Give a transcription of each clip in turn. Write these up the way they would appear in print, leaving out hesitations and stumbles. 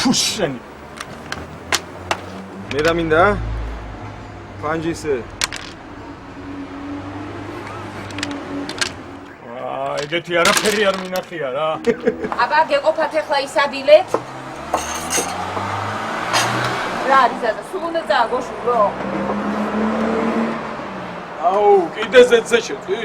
Pusheni. Mera minda? Panjise. ეგეთი არაფერი არ მინახია რა. აბა გეყოფათ ახლა ის ადილეთ. რა არის ზადა, სულ უნდა წააგოშურო. აუ, კიდე ზეთზე შეწი?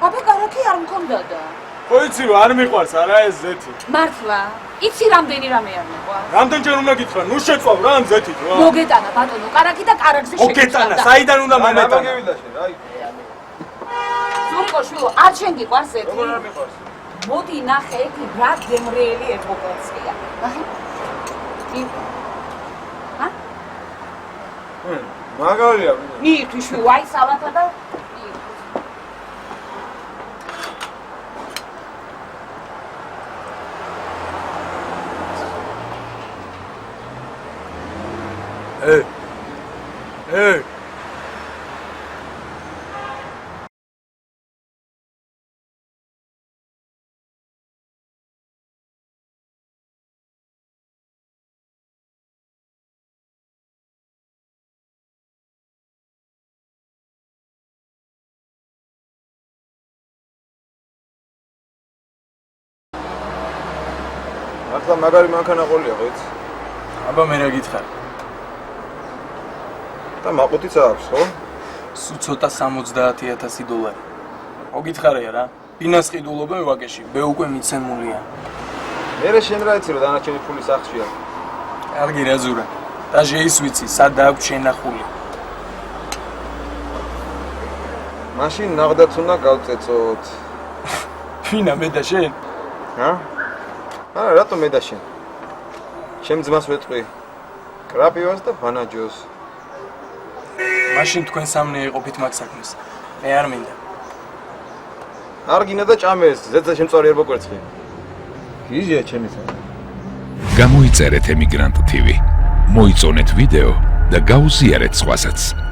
აბა კარაქი არ მქონდა და. ხო იცი რომ არ მიყვარს არა ეს ზეთი. მართლა, იცი რამდენი რამე არ მიყვარს. რამდენჯერ უნდა გითხრა, ნუ შეწვალ რა ამ ზეთით რა. მოგეტანა ბატონო, კარაქი და კარაქზე შეგეწავდა. მოგეტანა, საიდან უნდა მომეტანა? აბა გევიდა შენ, აი. ზურიკო შვილო, არ შენ გიყვარს ზეთი? როგორ არ მიყვარს? მოდი ნახე ეგ რა გემრიელი ეპოკაცია. ნახე. მაგალია. მიირთვი შვილო, აი სალათა და Hey. ახლა მაგარი მანქანა ყოლია, ხო იცი? აბა მე რა გითხარი? და მაყუთიც აქვს, ხო? სულ ცოტა $70,000. მოგითხარია რა. ბინას ყიდულობენ ვაკეში, მე უკვე მიცემულია. მერე შენ რა იცი რომ დანარჩენი ფული სახშია? კარგი რა ზურა. დაჟე ის ვიცი, სად დააქვს შენახული. მაშინ ნაღდაც უნდა გავწეწოთ. ვინა მე და შენ? ჰა? არა, რატომ მე და შენ? შენ ძმას ვეთყვი. კრაპივას და ბანაჯოს. მაშინ თქვენ სამნე ეყოფით მაგ საქმეს. მე არ მინდა. არ გინდა და ჭამეს, ზეცე შემწარი არ მოკვერცხი. გიჟია ჩემი ცა. გამოიწერეთ ემიგრანტ TV. მოიწონეთ ვიდეო და გაუზიარეთ სხვასაც.